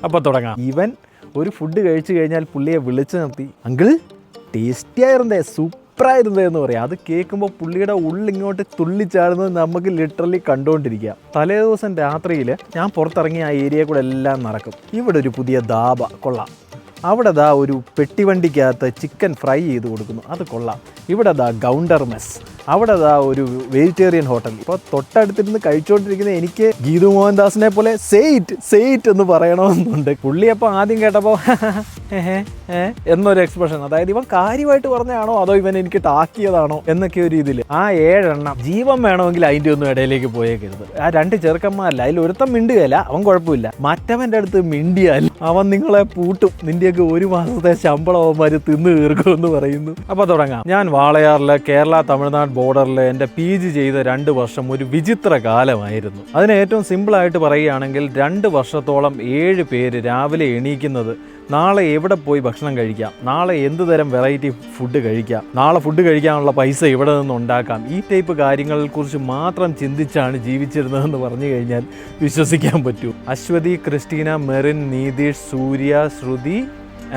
അപ്പോൾ തുടങ്ങാം. ഇവൻ ഒരു ഫുഡ് കഴിച്ചു കഴിഞ്ഞാൽ പുള്ളിയെ വിളിച്ചു നിർത്തി, അങ്കിൾ ടേസ്റ്റി ആയിരുന്നേ, സൂപ്പറായിരുന്നേ എന്ന് പറയാം. അത് കേൾക്കുമ്പോൾ പുള്ളിയുടെ ഉള്ളിങ്ങോട്ട് തുള്ളിച്ചാടുന്നത് നമുക്ക് ലിറ്ററലി കണ്ടുകൊണ്ടിരിക്കാം. തലേ ദിവസം രാത്രിയിൽ ഞാൻ പുറത്തിറങ്ങി ആ ഏരിയ കൂടെ എല്ലാം നടക്കും. ഇവിടെ ഒരു പുതിയ ധാബ കൊള്ളാം, അവിടെ ദാ ഒരു പെട്ടിവണ്ടിക്കകത്ത് ചിക്കൻ ഫ്രൈ ചെയ്ത് കൊടുക്കുന്നു, അത് കൊള്ളാം. ഇവിടെ ദാ ഗൗണ്ടർ മെസ്, അവിടെ ദാ ഒരു വെജിറ്റേറിയൻ ഹോട്ടൽ. ഇപ്പോൾ തൊട്ടടുത്തിരുന്ന് കഴിച്ചുകൊണ്ടിരിക്കുന്ന എനിക്ക് ഗീതു മോഹൻദാസിനെ പോലെ സെയ്റ്റ് എന്ന് പറയണമെന്നുണ്ട്. പുള്ളിയപ്പോൾ ആദ്യം കേട്ടപ്പോൾ എന്നൊരു എക്സ്പ്രഷൻ, അതായത് ഇവൻ കാര്യമായിട്ട് പറഞ്ഞതാണോ അതോ ഇവൻ എനിക്ക് ടാക്കിയതാണോ എന്നൊക്കെ ഒരു ഇതിൽ. ആ 7 എണ്ണം ജീവൻ വേണമെങ്കിൽ അതിൻ്റെ ഒന്നും ഇടയിലേക്ക് പോയേക്കരുത്. ആ 2 ചെറുക്കന്മാരല്ല, അതിൽ ഒരുത്തം മിണ്ടുകയല്ല, അവൻ കുഴപ്പമില്ല. മറ്റവൻ്റെ അടുത്ത് മിണ്ടിയാൽ അവൻ നിങ്ങളെ പൂട്ടും, നിന്റെയൊക്കെ 1 മാസത്തെ ശമ്പളം അവന്മാർ തിന്നു തീർക്കുമെന്ന് പറയുന്നു. അപ്പോൾ തുടങ്ങാം. ഞാൻ വാളയാറിലെ കേരള തമിഴ്നാട് ബോർഡറിൽ എൻ്റെ PG ചെയ്ത 2 വർഷം ഒരു വിചിത്ര കാലമായിരുന്നു. അതിന് ഏറ്റവും സിമ്പിളായിട്ട് പറയുകയാണെങ്കിൽ 2 വർഷത്തോളം 7 പേര് രാവിലെ എണീക്കുന്നത് നാളെ എവിടെ പോയി ഭക്ഷണം കഴിക്കാം, നാളെ എന്ത് തരം വെറൈറ്റി ഫുഡ് കഴിക്കാം, നാളെ ഫുഡ് കഴിക്കാനുള്ള പൈസ ഇവിടെ നിന്ന് ഉണ്ടാക്കാം, ഈ ടൈപ്പ് കാര്യങ്ങളെക്കുറിച്ച് മാത്രം ചിന്തിച്ചാണ് ജീവിച്ചിരുന്നതെന്ന് പറഞ്ഞു കഴിഞ്ഞാൽ വിശ്വസിക്കാൻ പറ്റൂ. അശ്വതി, ക്രിസ്റ്റീന, മെറിൻ, നീതീഷ്, സൂര്യ, ശ്രുതി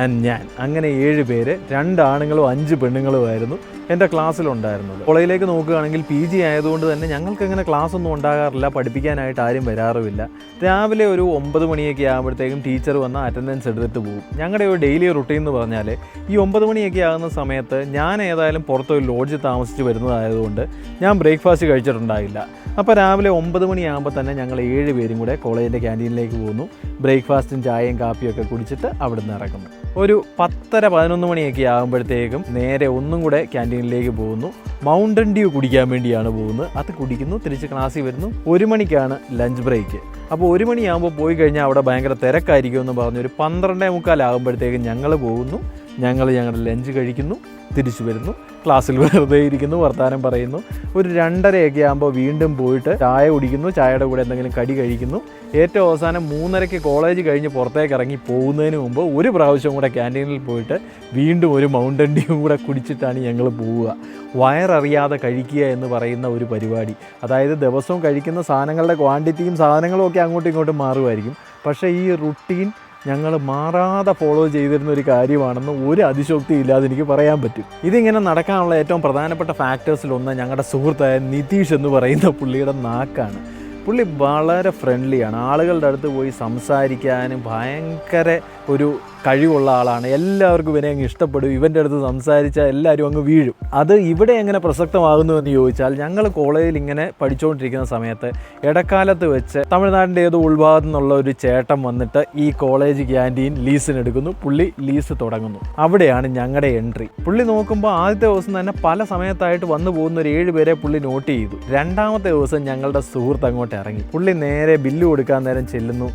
ആൻഡ് ഞാൻ, അങ്ങനെ 7 പേര്, 2 ആണുങ്ങളും 5 പെണ്ണുങ്ങളുമായിരുന്നു എൻ്റെ ക്ലാസ്സിലുണ്ടായിരുന്നത്. കോളേജിലേക്ക് നോക്കുകയാണെങ്കിൽ PG ആയതുകൊണ്ട് തന്നെ ഞങ്ങൾക്ക് അങ്ങനെ ക്ലാസ് ഒന്നും ഉണ്ടാകാറില്ല, പഠിപ്പിക്കാനായിട്ട് ആരും വരാറുമില്ല. രാവിലെ ഒരു 9 മണിയൊക്കെ ആകുമ്പോഴത്തേക്കും ടീച്ചർ വന്ന് അറ്റൻഡൻസ് എടുത്തിട്ട് പോകും. ഞങ്ങളുടെ ഒരു ഡെയിലി റുട്ടീൻ എന്ന് പറഞ്ഞാൽ ഈ 9 മണിയൊക്കെ ആകുന്ന സമയത്ത് ഞാൻ ഏതായാലും പുറത്തൊരു ലോഡ്ജിൽ താമസിച്ച് വരുന്നതായതുകൊണ്ട് ഞാൻ ബ്രേക്ക്ഫാസ്റ്റ് കഴിച്ചിട്ടുണ്ടായില്ല. അപ്പോൾ രാവിലെ 9 മണിയാകുമ്പോൾ തന്നെ ഞങ്ങൾ 7 പേരും കൂടെ കോളേജിൻ്റെ ക്യാൻറ്റീനിലേക്ക് പോകുന്നു. ബ്രേക്ക്ഫാസ്റ്റും ചായയും കാപ്പിയും ഒക്കെ കുടിച്ചിട്ട് അവിടെ നിന്ന് ഇറങ്ങുന്നു. ഒരു 10:30-11 മണിയൊക്കെ ആകുമ്പോഴത്തേക്കും നേരെ ഒന്നും കൂടെ ക്യാൻറ്റീനിലേക്ക് പോകുന്നു. മൗണ്ടൻ ഡ്യൂ കുടിക്കാൻ വേണ്ടിയാണ് പോകുന്നത്. അത് കുടിക്കുന്നു, തിരിച്ച് ക്ലാസ്സിൽ വരുന്നു. 1 മണിക്കാണ് ലഞ്ച് ബ്രേക്ക്. അപ്പോൾ 1 മണിയാകുമ്പോൾ പോയി കഴിഞ്ഞാൽ അവിടെ ഭയങ്കര തിരക്കായിരിക്കുമെന്ന് പറഞ്ഞ് ഒരു 12:45 ആകുമ്പോഴത്തേക്കും ഞങ്ങൾ പോകുന്നു. ഞങ്ങളുടെ ലഞ്ച് കഴിക്കുന്നു, തിരിച്ചു വരുന്നു, ക്ലാസ്സിൽ വെറുതെ ഇരിക്കുന്നു, വർത്തമാനം പറയുന്നു. ഒരു 2:30 ആകുമ്പോൾ വീണ്ടും പോയിട്ട് ചായ കുടിക്കുന്നു, ചായയുടെ കൂടെ എന്തെങ്കിലും കടി കഴിക്കുന്നു. ഏറ്റവും അവസാനം 3:30 കോളേജ് കഴിഞ്ഞ് പുറത്തേക്ക് ഇറങ്ങി പോകുന്നതിന് മുമ്പ് ഒരു പ്രാവശ്യം കൂടെ ക്യാൻറ്റീനിൽ പോയിട്ട് വീണ്ടും ഒരു മൗണ്ടൻ ഡ്യൂ കൂടെ കുടിച്ചിട്ടാണ് ഞങ്ങൾ പോവുക. വയററിയാതെ കഴിക്കുക എന്ന് പറയുന്ന ഒരു പരിപാടി, അതായത് ദിവസവും കഴിക്കുന്ന സാധനങ്ങളുടെ ക്വാണ്ടിറ്റിയും സാധനങ്ങളും ഒക്കെ അങ്ങോട്ടും ഇങ്ങോട്ടും മാറുമായിരിക്കും. പക്ഷേ ഈ റുട്ടീൻ ഞങ്ങൾ മാറാതെ ഫോളോ ചെയ്തിരുന്ന ഒരു കാര്യമാണെന്ന് ഒരു അതിശോക്തി ഇല്ലാതെ എനിക്ക് പറയാൻ പറ്റും. ഇതിങ്ങനെ നടക്കാനുള്ള ഏറ്റവും പ്രധാനപ്പെട്ട ഫാക്ടേഴ്സിലൊന്ന് ഞങ്ങളുടെ സുഹൃത്തായ നിതീഷ് എന്ന് പറയുന്ന പുള്ളിയുടെ നാക്കാണ്. പുള്ളി വളരെ ഫ്രണ്ട്ലിയാണ്, ആളുകളുടെ അടുത്ത് പോയി സംസാരിക്കാനും ഭയങ്കര ഒരു കഴിവുള്ള ആളാണ്. എല്ലാവർക്കും ഇവനെ അങ്ങ് ഇഷ്ടപ്പെടും, ഇവൻ്റെ അടുത്ത് സംസാരിച്ചാൽ എല്ലാവരും അങ്ങ് വീഴും. അത് ഇവിടെ എങ്ങനെ പ്രസക്തമാകുന്നു എന്ന് ചോദിച്ചാൽ, ഞങ്ങൾ കോളേജിൽ ഇങ്ങനെ പഠിച്ചുകൊണ്ടിരിക്കുന്ന സമയത്ത് ഇടക്കാലത്ത് വെച്ച് തമിഴ്നാടിൻ്റെ ഏതോ ഉൾഭാഗത്തു നിന്നുള്ള ഒരു ചേട്ടൻ വന്നിട്ട് ഈ കോളേജ് ക്യാൻറ്റീൻ ലീസിനെടുക്കുന്നു. പുള്ളി ലീസ് തുടങ്ങുന്നു. അവിടെയാണ് ഞങ്ങളുടെ എൻട്രി. പുള്ളി നോക്കുമ്പോൾ ആദ്യത്തെ ദിവസം തന്നെ പല സമയത്തായിട്ട് വന്നു പോകുന്ന ഒരു 7 പേരെ പുള്ളി നോട്ട് ചെയ്തു. 2ാമത്തെ ദിവസം ഞങ്ങളുടെ സുഹൃത്ത് അങ്ങോട്ട് ഇറങ്ങി. പുള്ളി നേരെ ബില്ല് കൊടുക്കാൻ നേരം ചെല്ലുന്നു,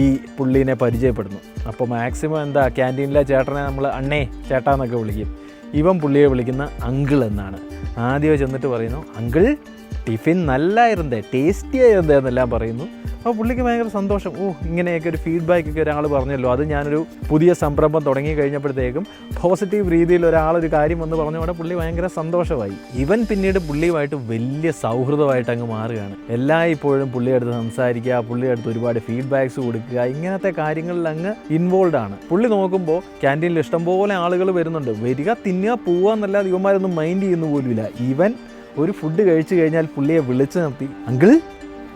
ഈ പുള്ളീനെ പരിചയപ്പെടുന്നു. അപ്പോൾ മാക്സിമം എന്താ ക്യാൻറ്റീനിലെ ചേട്ടനെ നമ്മൾ അണ്ണേ ചേട്ടാന്നൊക്കെ വിളിക്കും. ഇവൻ പുള്ളിയെ വിളിക്കുന്ന അങ്കിൾ എന്നാണ്. ആദ്യം ചെന്നിട്ട് പറയുന്നു, അങ്കിൾ ടിഫിൻ നല്ലായിരുന്നേ, ടേസ്റ്റി ആയിരുന്നേ എന്നെല്ലാം പറയുന്നു. അപ്പോൾ പുള്ളിക്ക് ഭയങ്കര സന്തോഷം. ഇങ്ങനെയൊക്കെ ഒരു ഫീഡ്ബാക്കൊക്കെ ഒരാൾ പറഞ്ഞല്ലോ, അത് ഞാനൊരു പുതിയ സംരംഭം തുടങ്ങി കഴിഞ്ഞപ്പോഴത്തേക്കും പോസിറ്റീവ് രീതിയിൽ ഒരാളൊരു കാര്യം വന്ന് പറഞ്ഞതോടെ പുള്ളി ഭയങ്കര സന്തോഷമായി. ഇവൻ പിന്നീട് പുള്ളിയുമായിട്ട് വലിയ സൗഹൃദമായിട്ട് അങ്ങ് മാറുകയാണ്. എല്ലായ്പ്പോഴും പുള്ളിയെടുത്ത് സംസാരിക്കുക, പുള്ളിയെടുത്ത് ഒരുപാട് ഫീഡ്ബാക്സ് കൊടുക്കുക, ഇങ്ങനത്തെ കാര്യങ്ങളിൽ അങ്ങ് ഇൻവോൾവ് ആണ്. പുള്ളി നോക്കുമ്പോൾ ക്യാൻറ്റീനിൽ ഇഷ്ടംപോലെ ആളുകൾ വരുന്നുണ്ട്, വരിക തിന്നുക പോവുക എന്നല്ലാതെ ഇവന്മാരൊന്നും മൈൻഡ് ചെയ്യുന്ന പോലുമില്ല. ഇവൻ ഒരു ഫുഡ് കഴിച്ചു കഴിഞ്ഞാൽ പുള്ളിയെ വിളിച്ചു നിർത്തി, അങ്കിൾ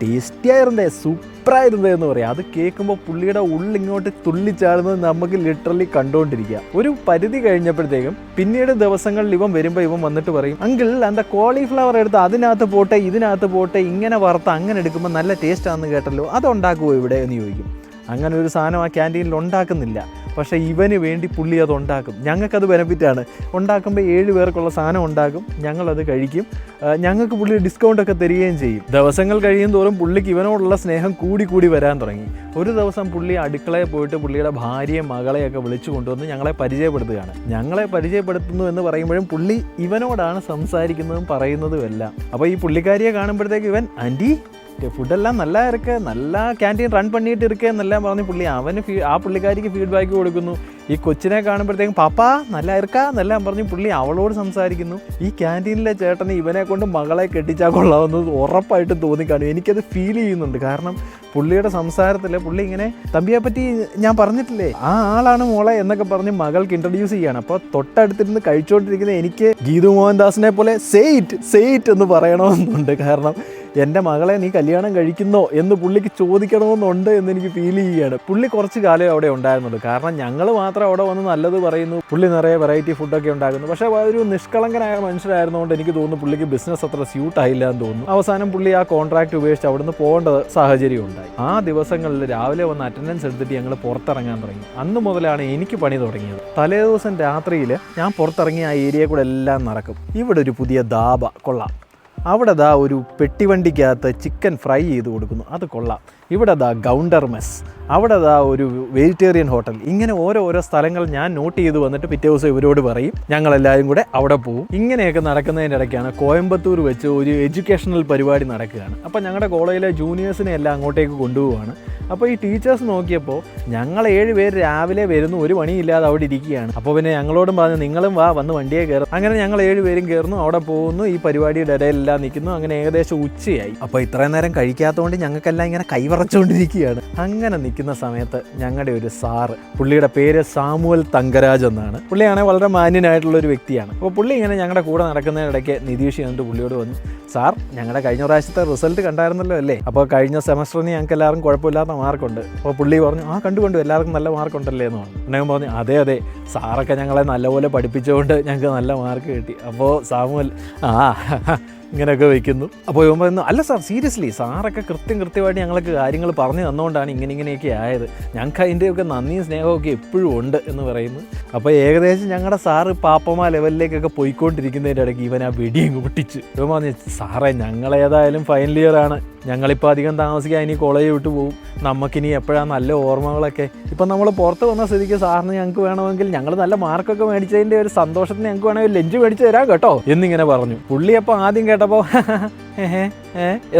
ടേസ്റ്റി ആയിരുന്നേ, സൂപ്പറായിരുന്നേ എന്ന് പറയാം. അത് കേൾക്കുമ്പോൾ പുള്ളിയുടെ ഉള്ളിങ്ങോട്ട് തുള്ളിച്ചാടുന്നത് നമുക്ക് ലിറ്ററലി കണ്ടുകൊണ്ടിരിക്കുക. ഒരു പരിധി കഴിഞ്ഞപ്പോഴത്തേക്കും പിന്നീട് ദിവസങ്ങളിൽ ഇവൻ വരുമ്പോൾ ഇവൻ വന്നിട്ട് പറയും, അങ്കിൾ എന്താ കോളിഫ്ലവർ എടുത്ത് അതിനകത്ത് പോട്ടെ ഇതിനകത്ത് പോട്ടെ ഇങ്ങനെ വറുത്ത് അങ്ങനെ എടുക്കുമ്പോൾ നല്ല ടേസ്റ്റാണെന്ന് കേട്ടല്ലോ, അതുണ്ടാക്കുമോ ഇവിടെ എന്ന് ചോദിക്കും. അങ്ങനെ ഒരു സാധനം ആ ക്യാൻറ്റീനിൽ ഉണ്ടാക്കുന്നില്ല, പക്ഷേ ഇവന് വേണ്ടി പുള്ളി അത് ഉണ്ടാക്കും. ഞങ്ങൾക്കത് ബെനിഫിറ്റാണ്. ഉണ്ടാക്കുമ്പോൾ 7 പേർക്കുള്ള സാധനം ഉണ്ടാക്കും, ഞങ്ങളത് കഴിക്കും. ഞങ്ങൾക്ക് പുള്ളി ഡിസ്കൗണ്ടൊക്കെ തരികയും ചെയ്യും. ദിവസങ്ങൾ കഴിയും തോറും പുള്ളിക്ക് ഇവനോടുള്ള സ്നേഹം കൂടി വരാൻ തുടങ്ങി. ഒരു ദിവസം പുള്ളി അടുക്കളയിൽ പോയിട്ട് പുള്ളിയുടെ ഭാര്യയും മകളെയൊക്കെ വിളിച്ചു കൊണ്ടുവന്ന് ഞങ്ങളെ പരിചയപ്പെടുത്തുകയാണ്. ഞങ്ങളെ പരിചയപ്പെടുത്തുന്നു എന്ന് പറയുമ്പോഴും പുള്ളി ഇവനോടാണ് സംസാരിക്കുന്നതും പറയുന്നതും എല്ലാം. അപ്പോൾ ഈ പുള്ളിക്കാരിയെ കാണുമ്പോഴത്തേക്ക് ഇവൻ, ആൻറ്റി ഫുഡെല്ലാം നല്ല ഇருக்கு, നല്ല ക്യാൻറ്റീൻ റൺ പണിയിട്ട് ഇരിക്കുക എന്നെല്ലാം പറഞ്ഞ് പുള്ളി അവന് ആ പുള്ളിക്കാരിക്ക് ഫീഡ്ബാക്ക് കൊടുക്കുന്നു. ഈ കൊച്ചിനെ കാണുമ്പോഴത്തേക്കും പാപ്പാ നല്ല ഇറക്കാ എന്നെല്ലാം പറഞ്ഞ് പുള്ളി അവളോട് സംസാരിക്കുന്നു. ഈ ക്യാൻറ്റീനിലെ ചേട്ടന് ഇവനെ കൊണ്ട് മകളെ കെട്ടിച്ചാൽ കൊള്ളാവുന്നത് ഉറപ്പായിട്ടും തോന്നിക്കാണും. എനിക്കത് ഫീൽ ചെയ്യുന്നുണ്ട്. കാരണം പുള്ളിയുടെ സംസാരത്തിൽ പുള്ളി ഇങ്ങനെ തമ്പിയെ പറ്റി ഞാൻ പറഞ്ഞിട്ടില്ലേ, ആ ആളാണ് മോളെ എന്നൊക്കെ പറഞ്ഞ് മകൾക്ക് ഇൻട്രൊഡ്യൂസ് ചെയ്യാണ്. അപ്പോൾ തൊട്ടടുത്തിരുന്ന് കഴിച്ചുകൊണ്ടിരിക്കുന്ന എനിക്ക് ഗീതു മോഹൻദാസിനെ പോലെ സെയ്റ്റ് എന്ന് പറയണമെന്നുണ്ട്. കാരണം എൻ്റെ മകളെ നീ കല്യാണം കഴിക്കുന്നോ എന്ന് പുള്ളിക്ക് ചോദിക്കണമെന്നുണ്ട് എന്നെനിക്ക് ഫീൽ ചെയ്യുകയാണ്. പുള്ളി കുറച്ച് കാലം അവിടെ ഉണ്ടായിരുന്നുള്ളൂ. കാരണം ഞങ്ങൾ മാത്രം അവിടെ വന്ന് നല്ലത് പറയുന്നു, പുള്ളി നിറയെ വെറൈറ്റി ഫുഡൊക്കെ ഉണ്ടാക്കുന്നു. പക്ഷേ ഒരു നിഷ്കളങ്കനായ മനുഷ്യരായിരുന്നുകൊണ്ട് എനിക്ക് തോന്നുന്നു പുള്ളിക്ക് ബിസിനസ് അത്ര സ്യൂട്ട് ആയില്ല എന്ന് തോന്നുന്നു. അവസാനം പുള്ളി ആ കോൺട്രാക്ട് ഉപേക്ഷിച്ച് അവിടുന്ന് പോകേണ്ട സാഹചര്യം ഉണ്ടായി. ആ ദിവസങ്ങളിൽ രാവിലെ വന്ന് അറ്റൻഡൻസ് എടുത്തിട്ട് ഞങ്ങൾ പുറത്തിറങ്ങാൻ തുടങ്ങി. അന്ന് മുതലാണ് എനിക്ക് പണി തുടങ്ങിയത്. തലേ ദിവസം രാത്രിയിൽ ഞാൻ പുറത്തിറങ്ങി ആ ഏരിയ കൂടെ എല്ലാം നടക്കും. ഇവിടെ ഒരു പുതിയ ധാബ കൊള്ളാം, അവിടെ ഒരു പെട്ടിവണ്ടിക്കകത്ത് ചിക്കൻ ഫ്രൈ ചെയ്ത് കൊടുക്കുന്നു, അത് കൊള്ളാം. ഇവിടെ ഗൗണ്ടർ മെസ്, അവിടെ ഒരു വെജിറ്റേറിയൻ ഹോട്ടൽ. ഇങ്ങനെ ഓരോ സ്ഥലങ്ങൾ ഞാൻ നോട്ട് ചെയ്ത് വന്നിട്ട് പിറ്റേ ദിവസം ഇവരോട് പറയും, ഞങ്ങളെല്ലാവരും കൂടെ അവിടെ പോകും. ഇങ്ങനെയൊക്കെ നടക്കുന്നതിൻ്റെ ഇടയ്ക്കാണ് കോയമ്പത്തൂർ വെച്ച് ഒരു എഡ്യൂക്കേഷണൽ പരിപാടി നടക്കുകയാണ്. അപ്പോൾ ഞങ്ങളുടെ കോളേജിലെ ജൂനിയേഴ്സിനെ എല്ലാം അങ്ങോട്ടേക്ക് കൊണ്ടുപോവുകയാണ്. അപ്പോൾ ഈ ടീച്ചേഴ്സ് നോക്കിയപ്പോൾ ഞങ്ങൾ 7 പേര് രാവിലെ വരുന്നു, ഒരു പണിയില്ലാതെ അവിടെ ഇരിക്കുകയാണ്. അപ്പോൾ പിന്നെ ഞങ്ങളോടും പറഞ്ഞു നിങ്ങളും വന്ന് വണ്ടിയെ കയറും. അങ്ങനെ ഞങ്ങൾ 7 പേരും കയറുന്നു, അവിടെ പോകുന്നു, ഈ പരിപാടിയുടെ ഇടയിലെല്ലാം നിൽക്കുന്നു. അങ്ങനെ ഏകദേശം ഉച്ചയായി. അപ്പോൾ ഇത്രയും നേരം കഴിക്കാത്തതുകൊണ്ട് ഞങ്ങൾക്കെല്ലാം ഇങ്ങനെ കൈവറച്ചുകൊണ്ടിരിക്കുകയാണ്. അങ്ങനെ നിൽക്കുന്ന സമയത്ത് ഞങ്ങളുടെ ഒരു സാറ്, പുള്ളിയുടെ പേര് സാമുവൽ തങ്കരാജ് എന്നാണ്. പുള്ളിയാണെങ്കിൽ വളരെ മാന്യനായിട്ടുള്ള ഒരു വ്യക്തിയാണ്. അപ്പോൾ പുള്ളി ഇങ്ങനെ ഞങ്ങളുടെ കൂടെ നടക്കുന്നതിനിടയ്ക്ക് നിതീഷ് എന്നിട്ട് പുള്ളിയോട് വന്നു, സാർ ഞങ്ങളുടെ കഴിഞ്ഞ പ്രാവശ്യത്തെ റിസൾട്ട് കണ്ടായിരുന്നല്ലോ അല്ലേ, അപ്പോൾ കഴിഞ്ഞ സെമസ്റ്ററിന് ഞങ്ങൾക്ക് എല്ലാവർക്കും കുഴപ്പമില്ലാത്ത മാർക്കുണ്ട്. അപ്പോൾ പുള്ളി പറഞ്ഞു കണ്ടു എല്ലാവർക്കും നല്ല മാർക്കുണ്ടല്ലേ എന്ന് പറഞ്ഞു. അദ്ദേഹം പറഞ്ഞു അതെ സാറൊക്കെ ഞങ്ങളെ നല്ലപോലെ പഠിപ്പിച്ചുകൊണ്ട് ഞങ്ങൾക്ക് നല്ല മാർക്ക് കിട്ടി. അപ്പോൾ സാമുവൽ ഇങ്ങനെയൊക്കെ വയ്ക്കുന്നു. അപ്പോൾ ഇവൻ പറയുന്നു അല്ല സാർ സീരിയസ്ലി സാറൊക്കെ കൃത്യമായിട്ട് ഞങ്ങൾക്ക് കാര്യങ്ങൾ പറഞ്ഞു തന്നുകൊണ്ടാണ് ഇങ്ങനെയൊക്കെ ആയത്, ഞങ്ങൾക്ക് അതിൻ്റെയൊക്കെ നന്ദിയും സ്നേഹമൊക്കെ എപ്പോഴും ഉണ്ട് എന്ന് പറയുന്നു. അപ്പോൾ ഏകദേശം ഞങ്ങളുടെ സാറ് പാപ്പമാ ലെവലിലേക്കൊക്കെ പോയിക്കൊണ്ടിരിക്കുന്നതിൻ്റെ ഇടയ്ക്ക് ഇവൻ ആ വെടിയും പൊട്ടിച്ച് ഇവൻ പറഞ്ഞു സാറേ ഞങ്ങളേതായാലും ഫൈനൽ ഇയർ ആണ്, ഞങ്ങളിപ്പോൾ അധികം താമസിക്കാൻ ഇനി കോളേജ് വിട്ടു പോകും, നമുക്കിനി എപ്പോഴാണ് നല്ല ഓർമ്മകളൊക്കെ. ഇപ്പം നമ്മൾ പുറത്ത് വന്ന സ്ഥിതിക്ക് സാറിന് ഞങ്ങൾക്ക് വേണമെങ്കിൽ ഞങ്ങൾ നല്ല മാർക്കൊക്കെ മേടിച്ചതിൻ്റെ ഒരു സന്തോഷത്തിന് ഞങ്ങൾക്ക് വേണമെങ്കിൽ ലഞ്ച് മേടിച്ച് തരാം കേട്ടോ എന്നിങ്ങനെ പറഞ്ഞു. പുള്ളി അപ്പോൾ ആദ്യം കേട്ടപ്പോൾ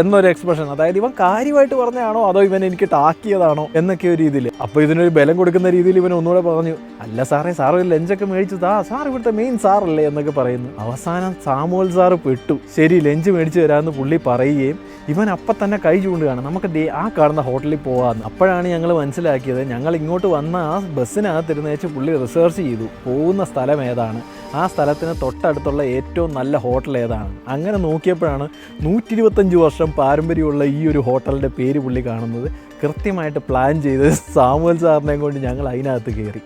എന്നൊരു എക്സ്പ്രഷൻ, അതായത് ഇവൻ കാര്യമായിട്ട് പറഞ്ഞതാണോ അതോ ഇവൻ എനിക്ക് ടാക്കിയതാണോ എന്നൊക്കെ ഒരു രീതിയിൽ. അപ്പോൾ ഇതിനൊരു ബലം കൊടുക്കുന്ന രീതിയിൽ ഇവൻ ഒന്നുകൂടെ പറഞ്ഞു അല്ല സാറേ സാർ ഒരു ലഞ്ചൊക്കെ മേടിച്ചു സാർ ഇവിടുത്തെ മെയിൻ സാറല്ലേ എന്നൊക്കെ പറയുന്നു. അവസാനം സാമുവൽ സാറ് പെട്ടു. ശരി ലഞ്ച് മേടിച്ചു തരാമെന്ന് പുള്ളി പറയുകയും ഇവൻ അപ്പം തന്നെ കൈ ചൂണ്ടുകയാണ്, നമുക്ക് ആ കാണുന്ന ഹോട്ടലിൽ പോകാമെന്ന്. അപ്പോഴാണ് ഞങ്ങൾ മനസ്സിലാക്കിയത് ഞങ്ങൾ ഇങ്ങോട്ട് വന്ന ആ ബസ്സിനകത്തിരുന്ന് വെച്ച് പുള്ളി റിസർച്ച് ചെയ്തു പോകുന്ന സ്ഥലം ഏതാണ്, ആ സ്ഥലത്തിന് തൊട്ടടുത്തുള്ള ഏറ്റവും നല്ല ഹോട്ടൽ ഏതാണ്. അങ്ങനെ നോക്കിയപ്പോഴാണ് 125 വർഷം പാരമ്പര്യമുള്ള ഈ ഒരു ഹോട്ടലിൻ്റെ പേര് പുള്ളി കാണുന്നത്. കൃത്യമായിട്ട് പ്ലാൻ ചെയ്ത് സാമുവൽ സാറിനെ കൊണ്ട് ഞങ്ങൾ അതിനകത്ത് കയറി.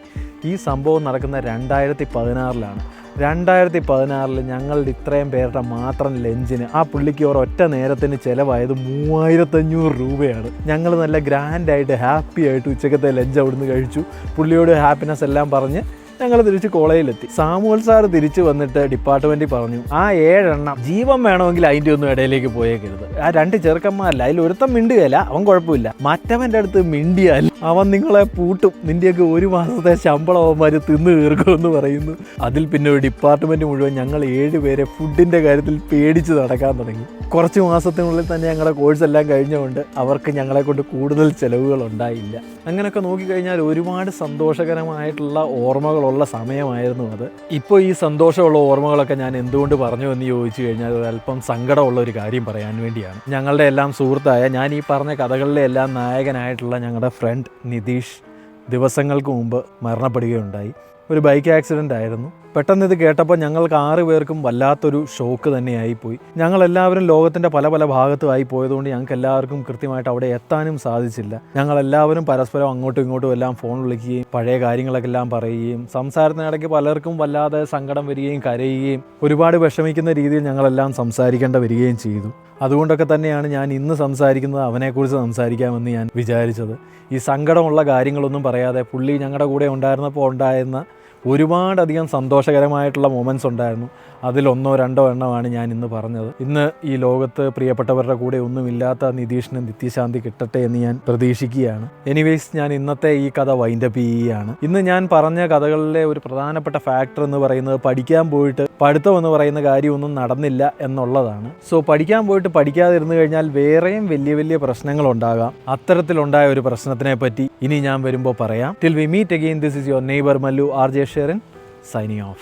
ഈ സംഭവം നടക്കുന്ന 2016-ലാണ്. 2016 ഞങ്ങളുടെ ഇത്രയും പേരുടെ മാത്രം ലഞ്ചിന് ആ പുള്ളിക്ക് ഒരൊറ്റ നേരത്തിന് ചിലവായത് 3500 രൂപയാണ്. ഞങ്ങൾ നല്ല ഗ്രാൻഡായിട്ട് ഹാപ്പി ആയിട്ട് ഉച്ചക്കത്തെ ലഞ്ച് അവിടുന്ന് കഴിച്ചു. പുള്ളിയോട് ഹാപ്പിനെസ് എല്ലാം പറഞ്ഞ് ഞങ്ങൾ തിരിച്ച് കോളേജിലെത്തി. സാമുവൽ സാർ തിരിച്ചു വന്നിട്ട് ഡിപ്പാർട്ട്മെൻറ്റിൽ പറഞ്ഞു ആ 7 എണ്ണം ജീവൻ വേണമെങ്കിൽ അതിൻ്റെ ഒന്നും ഇടയിലേക്ക് പോയേക്കരുത്. ആ 2 ചെറുക്കന്മാരല്ല, അതിൽ ഒരുത്തം മിണ്ടുകയല്ല, അവൻ കുഴപ്പമില്ല, മറ്റവൻ്റെ അടുത്ത് മിണ്ടിയാൽ അവൻ നിങ്ങളെ പൂട്ടും, നിൻ്റെയൊക്കെ 1 മാസത്തെ ശമ്പളം അവന്മാർ തിന്നു തീർക്കുമെന്ന് പറയുന്നു. അതിൽ പിന്നെ ഒരു ഡിപ്പാർട്ട്മെൻറ്റ് മുഴുവൻ ഞങ്ങൾ 7 പേരെ ഫുഡിൻ്റെ കാര്യത്തിൽ പേടിച്ച് നടക്കാൻ തുടങ്ങി. കുറച്ച് മാസത്തിനുള്ളിൽ തന്നെ ഞങ്ങളുടെ കോഴ്സ് എല്ലാം കഴിഞ്ഞുകൊണ്ട് അവർക്ക് ഞങ്ങളെ കൊണ്ട് കൂടുതൽ ചിലവുകൾ ഉണ്ടായില്ല. അങ്ങനെയൊക്കെ നോക്കിക്കഴിഞ്ഞാൽ ഒരുപാട് സന്തോഷകരമായിട്ടുള്ള ഓർമ്മകളുള്ള സമയമായിരുന്നു അത്. ഇപ്പോൾ ഈ സന്തോഷമുള്ള ഓർമ്മകളൊക്കെ ഞാൻ എന്തുകൊണ്ട് പറഞ്ഞു എന്ന് ചോദിച്ചു കഴിഞ്ഞാൽ ഒരല്പം സങ്കടമുള്ള ഒരു കാര്യം പറയാൻ വേണ്ടിയാണ്. ഞങ്ങളുടെ എല്ലാം സുഹൃത്തായ, ഞാൻ ഈ പറഞ്ഞ കഥകളിലെ എല്ലാം നായകനായിട്ടുള്ള ഞങ്ങളുടെ ഫ്രണ്ട് നിതീഷ് ദിവസങ്ങൾക്ക് മുമ്പ് മരണപ്പെടുകയുണ്ടായി. ഒരു ബൈക്ക് ആക്സിഡൻ്റ് ആയിരുന്നു. പെട്ടെന്ന് ഇത് കേട്ടപ്പോൾ ഞങ്ങൾക്ക് 6 പേർക്കും വല്ലാത്തൊരു ഷോക്ക് തന്നെയായിപ്പോയി. ഞങ്ങളെല്ലാവരും ലോകത്തിൻ്റെ പല ഭാഗത്തുമായി പോയതുകൊണ്ട് ഞങ്ങൾക്ക് എല്ലാവർക്കും കൃത്യമായിട്ട് അവിടെ എത്താനും സാധിച്ചില്ല. ഞങ്ങളെല്ലാവരും പരസ്പരം അങ്ങോട്ടും ഇങ്ങോട്ടും എല്ലാം ഫോൺ വിളിക്കുകയും പഴയ കാര്യങ്ങളൊക്കെ എല്ലാം പറയുകയും സംസാരത്തിനിടയ്ക്ക് പലർക്കും വല്ലാതെ സങ്കടം വരികയും കരയുകയും ഒരുപാട് വിഷമിക്കുന്ന രീതിയിൽ ഞങ്ങളെല്ലാം സംസാരിക്കേണ്ട വരികയും ചെയ്തു. അതുകൊണ്ടൊക്കെ തന്നെയാണ് ഞാൻ ഇന്ന് സംസാരിക്കുന്നത് അവനെക്കുറിച്ച് സംസാരിക്കാമെന്ന് ഞാൻ വിചാരിച്ചത്. ഈ സങ്കടമുള്ള കാര്യങ്ങളൊന്നും പറയാതെ പുള്ളി ഞങ്ങളുടെ കൂടെ ഉണ്ടായിരുന്നപ്പോൾ ഉണ്ടായിരുന്ന ഒരുപാടധികം സന്തോഷകരമായിട്ടുള്ള മൊമെൻറ്റ്സ് ഉണ്ടായിരുന്നു. അതിലൊന്നോ രണ്ടോ എണ്ണമാണ് ഞാൻ ഇന്ന് പറഞ്ഞത്. ഇന്ന് ഈ ലോകത്ത് പ്രിയപ്പെട്ടവരുടെ കൂടെ ഒന്നുമില്ലാത്ത നിതീഷിന് നിത്യശാന്തി കിട്ടട്ടെ എന്ന് ഞാൻ പ്രതീക്ഷിക്കുകയാണ്. എനിവേയ്സ്, ഞാൻ ഇന്നത്തെ ഈ കഥ വൈൻഡപ്പ് ചെയ്യുകയാണ്. ഇന്ന് ഞാൻ പറഞ്ഞ കഥകളിലെ ഒരു പ്രധാനപ്പെട്ട ഫാക്ടർ എന്ന് പറയുന്നത് പഠിക്കാൻ പോയിട്ട് പഠിത്തം എന്ന് പറയുന്ന കാര്യമൊന്നും നടന്നില്ല എന്നുള്ളതാണ്. സോ പഠിക്കാൻ പോയിട്ട് പഠിക്കാതിരുന്നു കഴിഞ്ഞാൽ വേറെയും വലിയ വലിയ പ്രശ്നങ്ങളുണ്ടാകാം. അത്തരത്തിലുണ്ടായ ഒരു പ്രശ്നത്തിനെ പറ്റി ഇനി ഞാൻ വരുമ്പോൾ പറയാം. Till we meet again, this is your neighbour Mallu, RJ Sharon, signing off.